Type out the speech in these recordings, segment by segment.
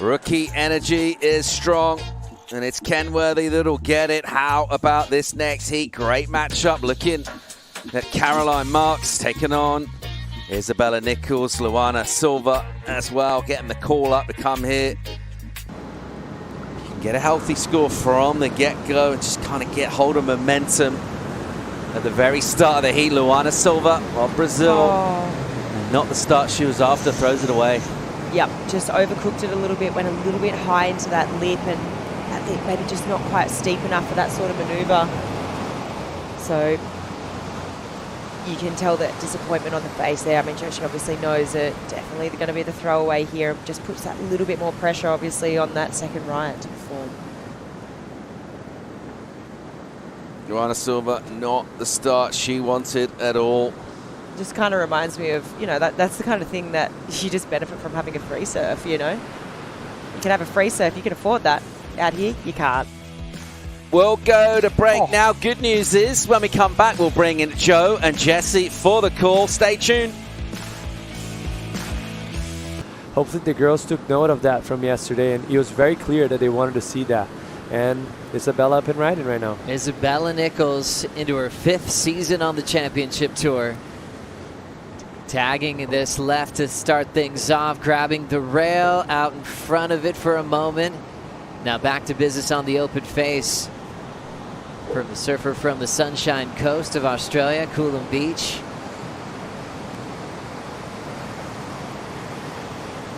Rookie energy is strong, and it's Kenworthy that'll get it. How about this next heat? Great matchup. Looking at Caroline Marks taking on Isabella Nichols, Luana Silva as well, getting the call up to come here. You can get a healthy score from the get-go and just kind of get hold of momentum at the very start of the heat. Luana Silva of Brazil. Not the start she was after, throws it away. Yep, just overcooked it a little bit, went a little bit high into that lip, and I think maybe just not quite steep enough for that sort of maneuver. So you can tell that disappointment on the face there. I mean, she obviously knows it. Definitely going to be the throwaway here. Just puts that little bit more pressure, obviously, on that second right to perform. Luana Silva, not the start she wanted at all. Just kind of reminds me of, you know, that's the kind of thing that you just benefit from having a free surf, you know. You can have a free surf, you can afford that. Out here, you can't. We'll go to break now. Good news is when we come back, we'll bring in Joe and Jesse for the call. Stay tuned. Hopefully the girls took note of that from yesterday, and it was very clear that they wanted to see that. And Isabella up and riding right now. Isabella Nichols into her 5th season on the championship tour. Tagging this left to start things off, grabbing the rail out in front of it for a moment. Now back to business on the open face from the surfer from the Sunshine Coast of Australia, Coolum Beach.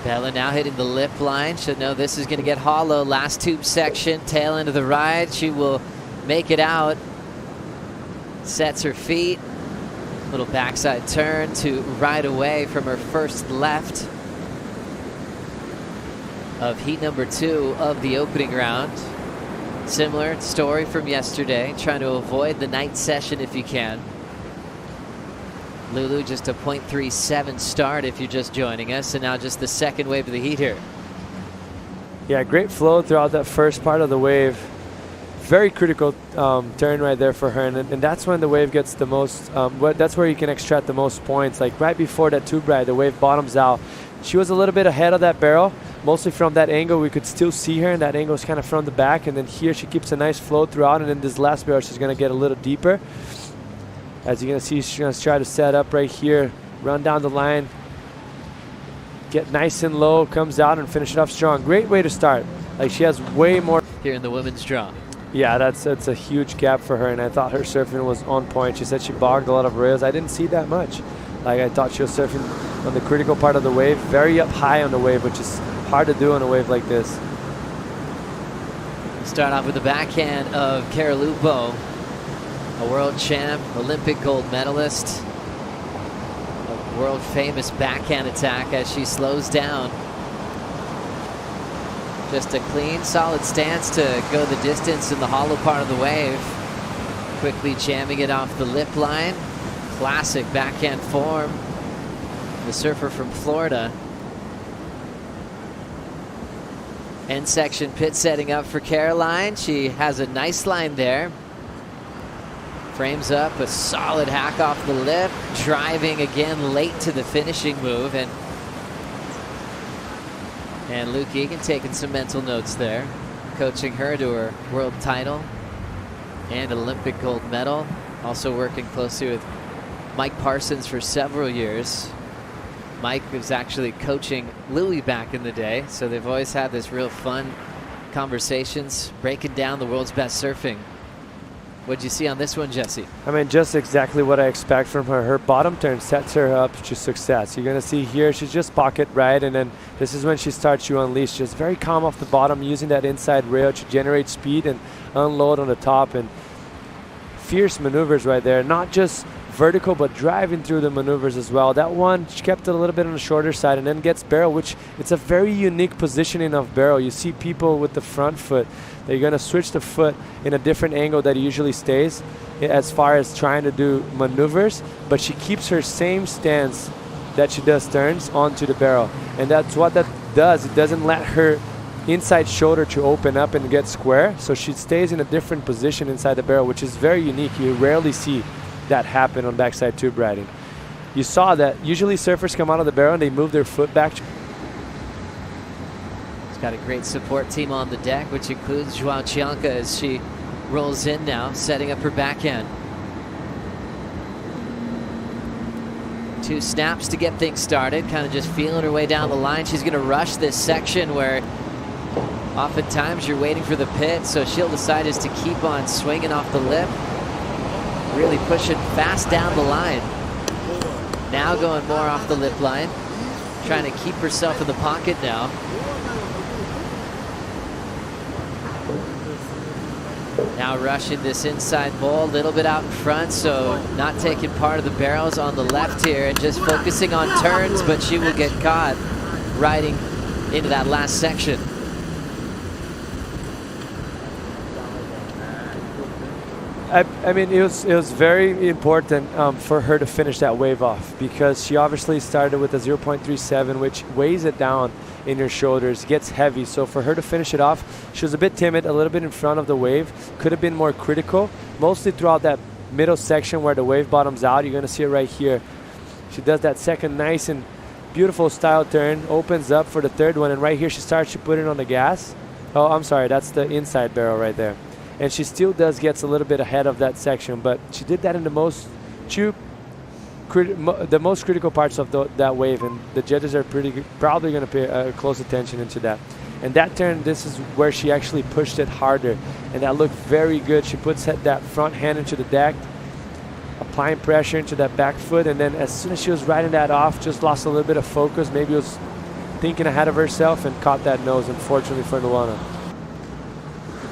Bella now hitting the lip line. She'll know this is going to get hollow. Last tube section, tail end of the ride. She will make it out. Sets her feet. Little backside turn to right away from her first left of heat number 2 of the opening round. Similar story from yesterday, trying to avoid the night session if you can. Lulu just a .37 start if you're just joining us, and now just the second wave of the heat here. Yeah, great flow throughout that first part of the wave. Very critical turn right there for her, and that's when the wave gets the most, that's where you can extract the most points. Like right before that tube ride, the wave bottoms out. She was a little bit ahead of that barrel, mostly from that angle. We could still see her, and that angle is kind of from the back, and then here she keeps a nice flow throughout, and in this last barrel she's going to get a little deeper. As you're going to see, she's going to try to set up right here, run down the line, get nice and low, comes out and finish it off strong. Great way to start. Like she has way more. Here in the women's draw. Yeah, that's a huge gap for her, and I thought her surfing was on point. She said she bogged a lot of rails. I didn't see that much. Like I thought she was surfing on the critical part of the wave, very up high on the wave, which is hard to do on a wave like this. Start off with the backhand of Caralupo, a world champ, Olympic gold medalist. A world famous backhand attack as she slows down. Just a clean, solid stance to go the distance in the hollow part of the wave. Quickly jamming it off the lip line. Classic backhand form. The surfer from Florida. End section pit setting up for Caroline. She has a nice line there. Frames up a solid hack off the lip. Driving again late to the finishing move. And Luke Egan taking some mental notes there, coaching her to her world title and Olympic gold medal. Also working closely with Mike Parsons for several years. Mike was actually coaching Louie back in the day, so they've always had this real fun conversations, breaking down the world's best surfing. What'd you see on this one, Jesse? I mean, just exactly what I expect from her. Her bottom turn sets her up to success. You're going to see here, she's just pocket right, and then this is when she starts to unleash. Just very calm off the bottom, using that inside rail to generate speed and unload on the top. And fierce maneuvers right there. Not just vertical, but driving through the maneuvers as well. That one, she kept it a little bit on the shorter side and then gets barrel, which it's a very unique positioning of barrel. You see people with the front foot, they're going to switch the foot in a different angle that it usually stays as far as trying to do maneuvers, but she keeps her same stance that she does turns onto the barrel. And that's what that does. It doesn't let her inside shoulder to open up and get square, so she stays in a different position inside the barrel, which is very unique. You rarely see that happen on backside tube riding. You saw that usually surfers come out of the barrel and they move their foot back. Got a great support team on the deck, which includes Joao Chianca as she rolls in now, setting up her backhand. 2 snaps to get things started, kind of just feeling her way down the line. She's going to rush this section where oftentimes you're waiting for the pit, so she'll decide just to keep on swinging off the lip, really pushing fast down the line. Now going more off the lip line, trying to keep herself in the pocket now. Now rushing this inside bowl, a little bit out in front, so not taking part of the barrels on the left here and just focusing on turns, but she will get caught riding into that last section. I mean, it was very important for her to finish that wave off, because she obviously started with a 0.37, which weighs it down in your shoulders, gets heavy. So for her to finish it off, she was a bit timid, a little bit in front of the wave, could have been more critical, mostly throughout that middle section where the wave bottoms out. You're going to see it right here. She does that second nice and beautiful style turn, opens up for the third one, and right here she starts to put it on the gas. Oh, I'm sorry, that's the inside barrel right there. And she still gets a little bit ahead of that section, but she did that in the most critical parts of that wave, and the judges are probably going to pay close attention into that. And that turn, this is where she actually pushed it harder, and that looked very good. She puts that front hand into the deck, applying pressure into that back foot, and then as soon as she was riding that off, just lost a little bit of focus, maybe was thinking ahead of herself and caught that nose, unfortunately for Luana.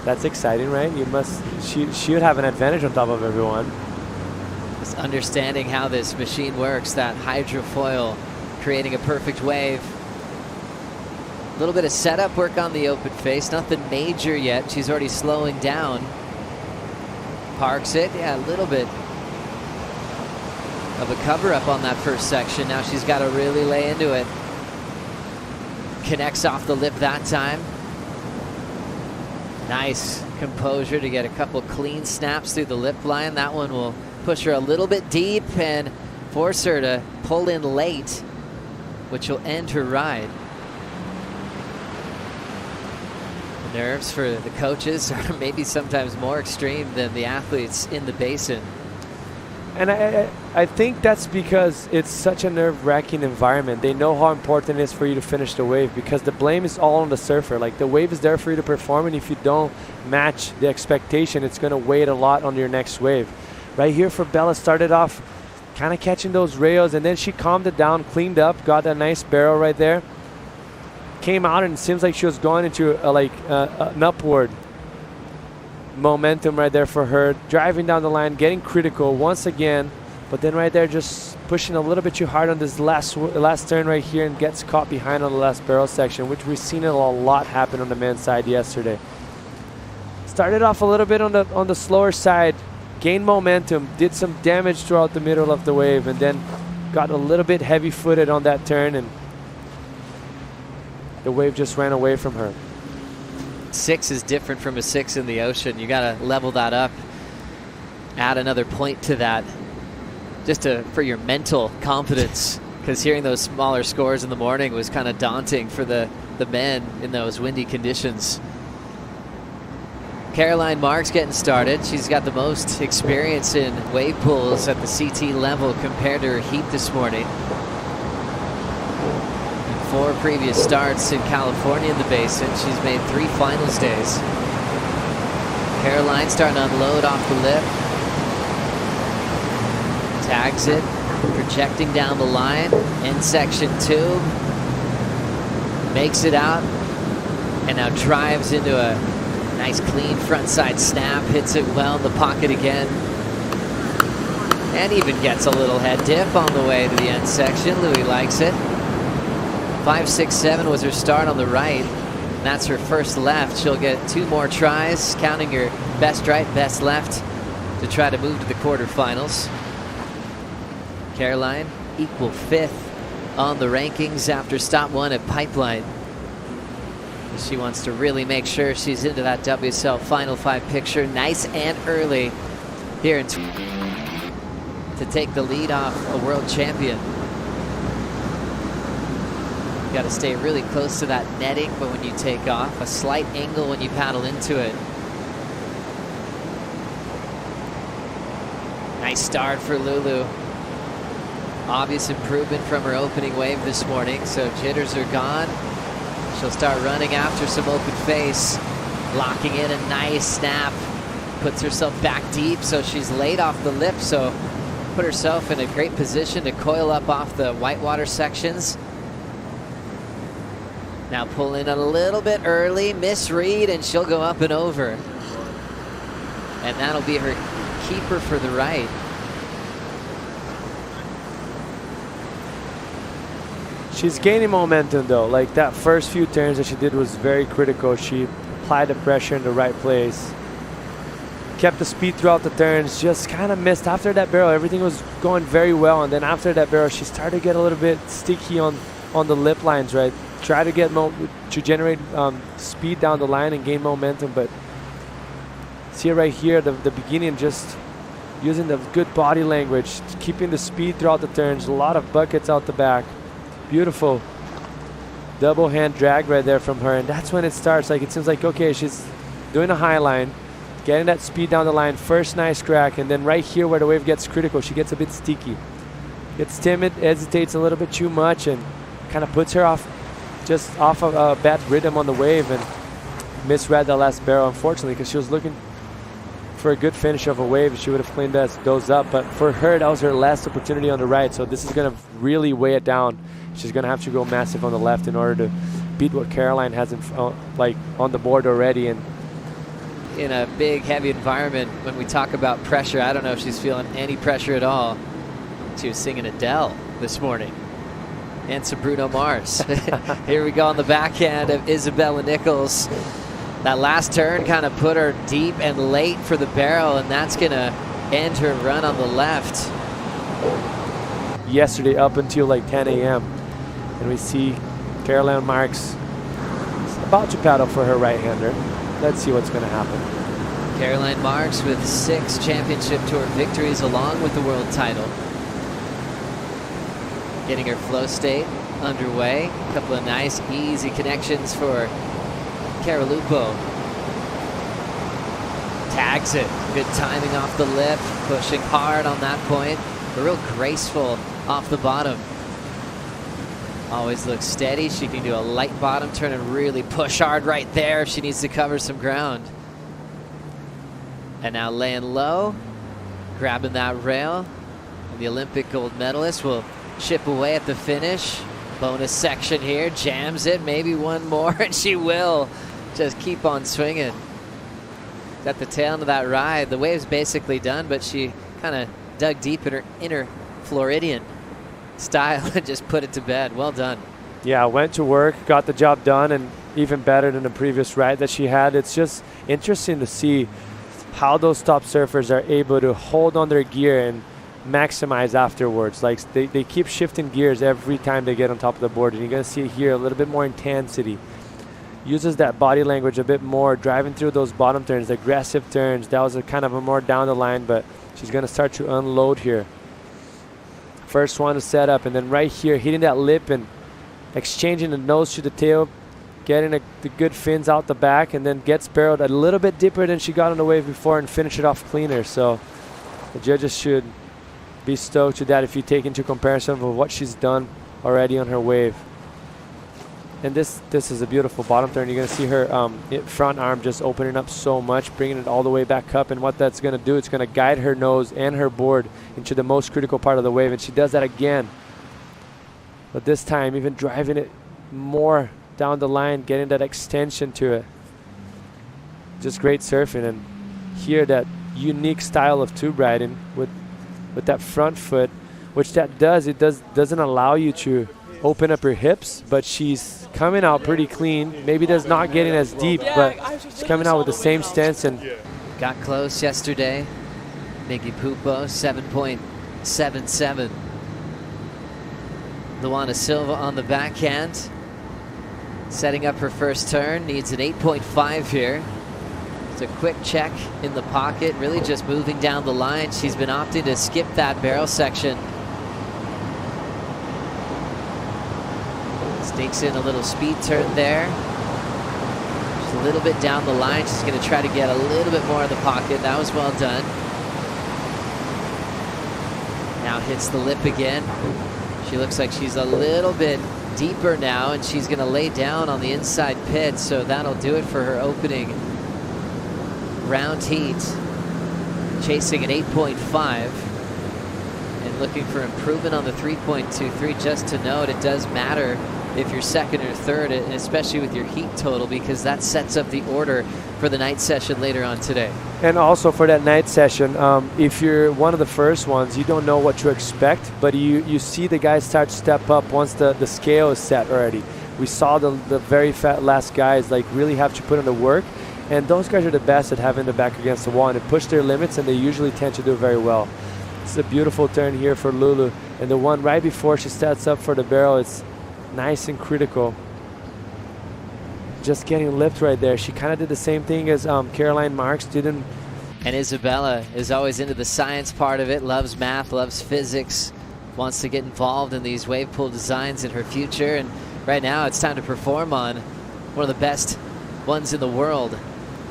That's exciting, right? She would have an advantage on top of everyone. Just understanding how this machine works, that hydrofoil creating a perfect wave. A little bit of setup work on the open face, nothing major yet. She's already slowing down. Parks it, yeah, a little bit of a cover up on that first section. Now she's got to really lay into it. Connects off the lip that time. Nice composure to get a couple clean snaps through the lip line. That one will push her a little bit deep and force her to pull in late, which will end her ride. The nerves for the coaches are maybe sometimes more extreme than the athletes in the basin. And I think that's because it's such a nerve-wracking environment. They know how important it is for you to finish the wave, because the blame is all on the surfer. Like, the wave is there for you to perform, and if you don't match the expectation, it's going to weigh a lot on your next wave. Right here for Bella, started off kind of catching those rails, and then she calmed it down, cleaned up, got that nice barrel right there. Came out, and it seems like she was going into an upward momentum right there for her, driving down the line, getting critical once again, but then right there just pushing a little bit too hard on this last turn right here, and gets caught behind on the last barrel section, which we've seen a lot happen on the men's side yesterday. Started off a little bit on the slower side, gained momentum, did some damage throughout the middle of the wave, and then got a little bit heavy-footed on that turn, and the wave just ran away from her. 6 is different from a 6 in the ocean. You got to level that up, add another point to that, just for your mental confidence, because hearing those smaller scores in the morning was kind of daunting for the men in those windy conditions. Caroline Marks getting started. She's got the most experience in wave pools at the CT level compared to her heat this morning. 4 previous starts in California in the basin. She's made 3 finals days. Caroline starting to unload off the lip. Tags it, projecting down the line. In section 2. Makes it out. And now drives into a nice clean frontside snap. Hits it well in the pocket again. And even gets a little head dip on the way to the end section. Louis likes it. 5.67 was her start on the right. And that's her first left. She'll get 2 more tries, counting her best right, best left, to try to move to the quarterfinals. Caroline, equal 5th on the rankings after stop 1 at Pipeline. She wants to really make sure she's into that WSL Final 5 picture nice and early here to take the lead off a world champion. You got to stay really close to that netting, but when you take off, a slight angle when you paddle into it. Nice start for Lulu. Obvious improvement from her opening wave this morning, so jitters are gone. She'll start running after some open face, locking in a nice snap. Puts herself back deep, so she's laid off the lip, so put herself in a great position to coil up off the whitewater sections. Now pull in a little bit early, misread, and she'll go up and over. And that'll be her keeper for the right. She's gaining momentum though. Like that first few turns that she did was very critical. She applied the pressure in the right place. Kept the speed throughout the turns, just kind of missed after that barrel. Everything was going very well, and then after that barrel, she started to get a little bit sticky on the lip lines, right? Try to get to generate speed down the line and gain momentum, but see it right here, the beginning, just using the good body language, keeping the speed throughout the turns, a lot of buckets out the back. Beautiful double hand drag right there from her, and that's when it starts. Like it seems like, okay, she's doing a high line, getting that speed down the line, first nice crack, and then right here where the wave gets critical, she gets a bit sticky. Gets timid, hesitates a little bit too much, and kind of puts her off, just off of a bad rhythm on the wave, and misread the last barrel, unfortunately, because she was looking for a good finish of a wave. She would have cleaned those up, but for her, that was her last opportunity on the right, so this is going to really weigh it down. She's going to have to go massive on the left in order to beat what Caroline has on the board already. And in a big, heavy environment, when we talk about pressure, I don't know if she's feeling any pressure at all. She was singing Adele this morning. And some Bruno Mars. Here we go on the backhand of Isabella Nichols. That last turn kind of put her deep and late for the barrel, and that's going to end her run on the left. Yesterday up until like 10 a.m. And we see Caroline Marks about to paddle for her right-hander. Let's see what's going to happen. Caroline Marks with 6 championship tour victories along with the world title. Getting her flow state underway. A couple of nice, easy connections for Caralupo. Tags it. Good timing off the lip. Pushing hard on that point. But real graceful off the bottom. Always looks steady. She can do a light bottom turn and really push hard right there if she needs to cover some ground. And now laying low, grabbing that rail. And the Olympic gold medalist will chip away at the finish. Bonus section here, jams it, maybe one more, and she will just keep on swinging. At the tail end of that ride, the wave's basically done, but she kind of dug deep in her inner Floridian style and just put it to bed. Well done. Yeah, went to work, got the job done, and even better than the previous ride that she had. It's just interesting to see how those top surfers are able to hold on their gear and maximize afterwards. Like they keep shifting gears every time they get on top of the board, and you're going to see here a little bit more intensity. Uses that body language a bit more, driving through those bottom turns, the aggressive turns. That was a kind of a more down the line, but she's going to start to unload here. First one to set up, and then right here hitting that lip and exchanging the nose to the tail, getting the good fins out the back, and then gets barreled a little bit deeper than she got on the wave before and finish it off cleaner. So the judges should be stoked with that if you take into comparison of what she's done already on her wave. And this is a beautiful bottom turn. You're going to see her front arm just opening up so much, bringing it all the way back up. And what that's going to do, it's going to guide her nose and her board into the most critical part of the wave. And she does that again. But this time, even driving it more down the line, getting that extension to it. Just great surfing. And here, that unique style of tube riding with that front foot, which doesn't allow you to open up her hips, but she's coming out pretty clean. Maybe does not getting as deep, but she's coming out with the same stance. And got close yesterday. Nikki Pupo, 7.77. Luana Silva on the backhand. Setting up her first turn, needs an 8.5 here. It's a quick check in the pocket, really just moving down the line. She's been opting to skip that barrel section. Sneaks in a little speed turn there. Just a little bit down the line. She's going to try to get a little bit more of the pocket. That was well done. Now hits the lip again. She looks like she's a little bit deeper now, and she's going to lay down on the inside pit, so that'll do it for her opening round heat. Chasing an 8.5 and looking for improvement on the 3.23. Just to note, it does matter if you're second or third, and especially with your heat total, because that sets up the order for the night session later on today. And also for that night session, if you're one of the first ones, you don't know what to expect, but you see the guys start to step up once the scale is set already. We saw the very last guys like really have to put in the work, and those guys are the best at having the back against the wall and push their limits, and they usually tend to do very well. It's a beautiful turn here for Lulu, and the one right before she sets up for the barrel, it's nice and critical. Just getting lipped right there. She kind of did the same thing as Caroline Marks didn't. And Isabella is always into the science part of it, loves math, loves physics, wants to get involved in these wave pool designs in her future. And right now it's time to perform on one of the best ones in the world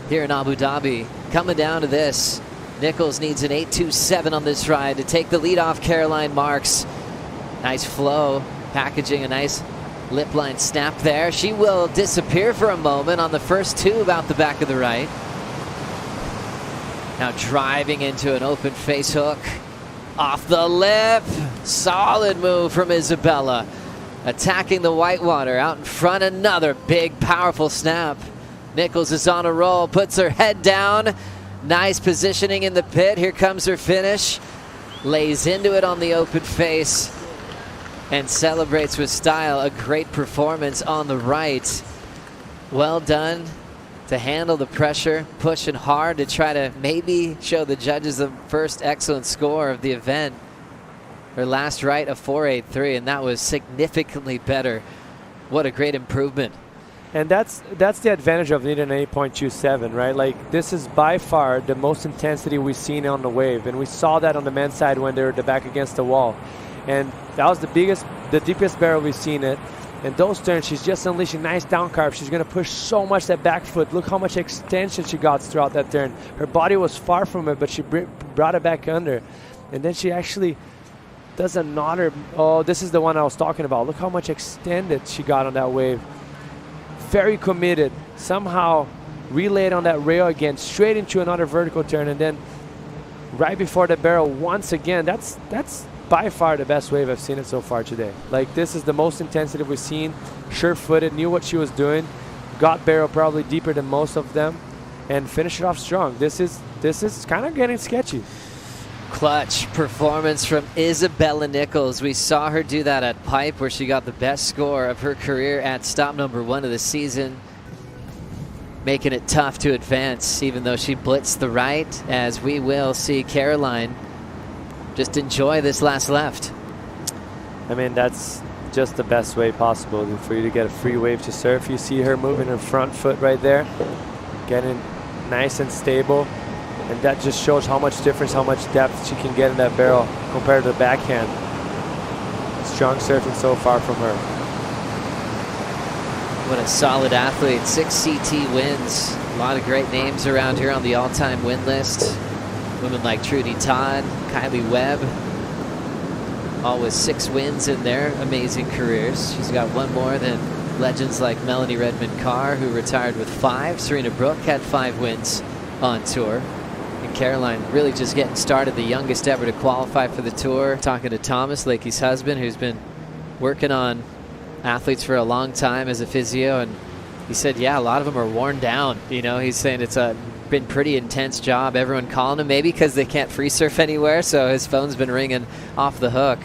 here in Abu Dhabi. Coming down to this, Nichols needs an 8.27 on this ride to take the lead off Caroline Marks. Nice flow, packaging a nice lip line snap there. She will disappear for a moment on the first tube out the back of the right. Now driving into an open face hook. Off the lip. Solid move from Isabella. Attacking the whitewater out in front. Another big, powerful snap. Nichols is on a roll. Puts her head down. Nice positioning in the pit. Here comes her finish. Lays into it on the open face. And celebrates with style. A great performance on the right. Well done to handle the pressure, pushing hard to try to maybe show the judges the first excellent score of the event. Her last right, a 4.83, and that was significantly better. What a great improvement. And that's the advantage of needing an 8.27, right? Like, this is by far the most intensity we've seen on the wave, and we saw that on the men's side when they were back against the wall. And that was the deepest barrel we've seen it. And those turns, she's just unleashing nice down carb. She's going to push so much that back foot. Look how much extension she got throughout that turn. Her body was far from it, but she brought it back under. And then she actually does another. Oh, this is the one I was talking about. Look how much extended she got on that wave. Very committed. Somehow relayed on that rail again, straight into another vertical turn. And then right before the barrel once again. That's by far the best wave I've seen it so far today. Like, this is the most intensity we've seen. Sure-footed, knew what she was doing, got barrel probably deeper than most of them, and finished it off strong. This is kind of getting sketchy. Clutch performance from Isabella Nichols. We saw her do that at Pipe, where she got the best score of her career at stop number 1 of the season, making it tough to advance, even though she blitzed the right, as we will see Caroline just enjoy this last left. I mean, that's just the best way possible for you to get a free wave to surf. You see her moving her front foot right there, getting nice and stable, and that just shows how much difference, how much depth she can get in that barrel compared to the backhand. Strong surfing so far from her. What a solid athlete. 6 CT wins. A lot of great names around here on the all-time win list. Women like Trudy Todd, Kylie Webb, all with 6 wins in their amazing careers. She's got one more than legends like Melanie Redmond-Carr, who retired with 5. Serena Brooke had 5 wins on tour. And Caroline really just getting started, the youngest ever to qualify for the tour. Talking to Thomas, Lakey's husband, who's been working on athletes for a long time as a physio, and he said, yeah, a lot of them are worn down. You know, he's saying it's been pretty intense job. Everyone calling him, maybe because they can't free surf anywhere, so his phone's been ringing off the hook.